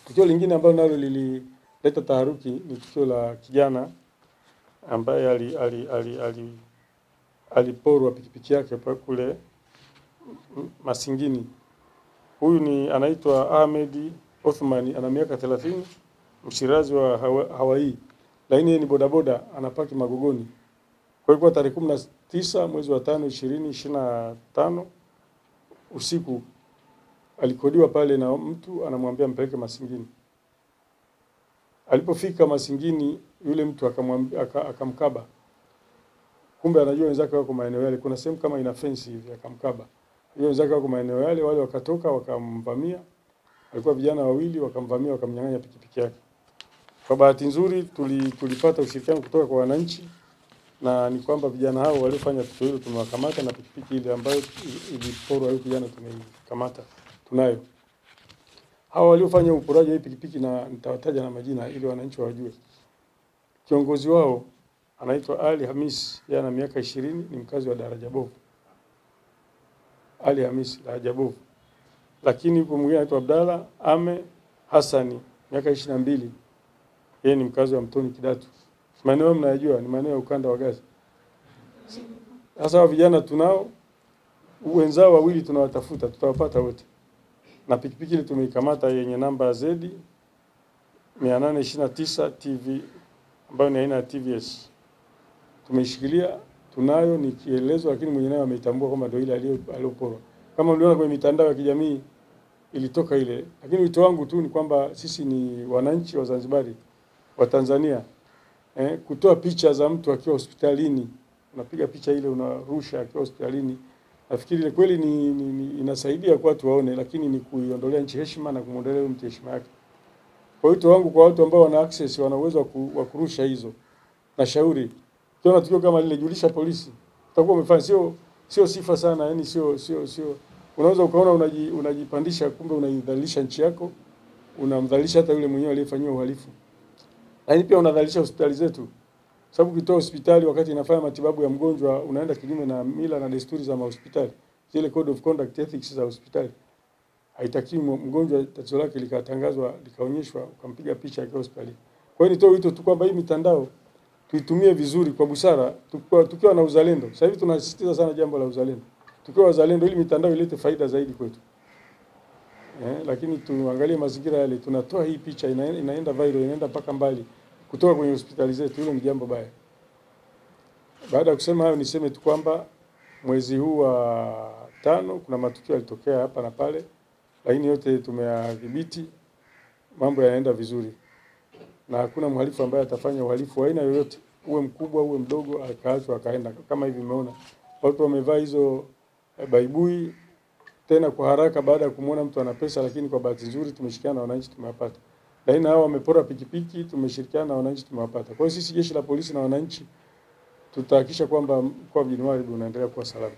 Tukio lingine ambalo nalo lilileta taharuki ni tukio la kijana ambaye aliporwa pikipiki yake kule Masingini. Huyu ni anaitwa Ahmed Othman, ana miaka 30, mshirazi wa Hawaii. Lakini yeye ni bodaboda, anapaki Magogoni. Kwa hivyo tarehe 19 mwezi wa 5 2025 usiku alikodiwa pale na mtu anamwambia mpeleke Masingini. Alipofika Masingini, yule mtu akamkaba. Kumbe anajua wenzake wako maeneo yale, kuna sehemu kama ina fence hivi, akamkaba. Yule wenzake wako maeneo yale, wale wakatoka wakamvamia. Walikuwa vijana wawili, wakamvamia, wakamnyang'anya pikipiki yake. Kwa bahati nzuri tulipata ushirikiano kutoka kwa wananchi, na ni kwamba vijana hao waliofanya tukio hilo tumewakamata, na pikipiki ile ambayo iliporwa hiyo vijana tumeikamata, tunayo. Hao waliofanya uporaji wa pikipiki, na nitawataja na majina ili wananchi wajue. Kiongozi wao anaitwa Ali Hamis, yeye ana miaka 20, ni mkazi wa Daraja Bovu. Ali Hamis, Daraja Bovu. Lakini yuko mwingine anaitwa Abdalla Ame Hassani, miaka 22. Yeye ni mkazi wa Mtoni Kidatu. Maeneo mnayojua ni maeneo ya ukanda wa Gaza. Sasa vijana tunao, wenzao wawili tunawatafuta, tutawapata wote. Na pikipiki ile tumeikamata yenye namba Z 829 TV ambayo ni aina ya TVS. Tumeishikilia, tunayo, ni kielezo, lakini mwenye nayo ameitambua kama ndio ile aliyoporwa. Kama mliona kwenye mitandao ya kijamii ilitoka ile. Lakini wito wangu tu ni kwamba sisi ni wananchi wa Zanzibari, wa Tanzania. Kutoa picha za mtu akiwa hospitalini, unapiga picha ile unarusha akiwa hospitalini. Nafikiri ile kweli ni inasaidia kwa watu waone, lakini ni kuiondolea nchi heshima na kumwondolea mtu heshima yake. Kwa hiyo wangu kwa watu ambao wana access, wana uwezo wa kurusha hizo, na shauri ukiona tukio kama lile, julisha polisi. Utakuwa umefanya sio sifa sana, yani sio unaweza ukaona unajipandisha, kumbe unaidhalilisha nchi yako, unamdhalilisha hata yule mwenyewe aliyefanywa uhalifu. Lakini pia unadhalilisha hospitali zetu. Sababu ukitoa hospitali wakati inafanya matibabu ya mgonjwa, unaenda kinyume na mila na desturi za hospitali. Zile code of conduct ethics za hospitali. Haitakiwi mgonjwa tatizo lake likatangazwa, likaonyeshwa, ukampiga picha akiwa hospitali. Kwa hiyo nitoa wito tu kwamba hii mitandao tuitumie vizuri kwa busara, tukiwa na uzalendo. Sasa hivi tunasisitiza sana jambo la uzalendo. Tukiwa wazalendo ili mitandao ilete faida zaidi kwetu. Lakini tuangalie mazingira yale, tunatoa hii picha inaenda viral, inaenda mpaka mbali kutoka kwenye hospitali zetu. Hilo ni jambo baya. Baada ya kusema hayo, niseme tu kwamba mwezi huu wa 5 kuna matukio yalitokea hapa na pale, lakini yote tumeyadhibiti, mambo yanaenda vizuri. Na hakuna mhalifu ambaye atafanya uhalifu wa aina yoyote, uwe mkubwa uwe mdogo, akaachwa akaenda. Kama hivi umeona watu wamevaa hizo baibui tena kwa haraka baada ya kumuona mtu ana pesa, lakini kwa bahati nzuri tumeshirikiana na wananchi tumewapata. Lakini hao wamepora pikipiki, tumeshirikiana na wananchi tumewapata. Kwa hiyo sisi jeshi la polisi na wananchi tutahakikisha kwamba mkoa wa Mjini Magharibi unaendelea kuwa salama.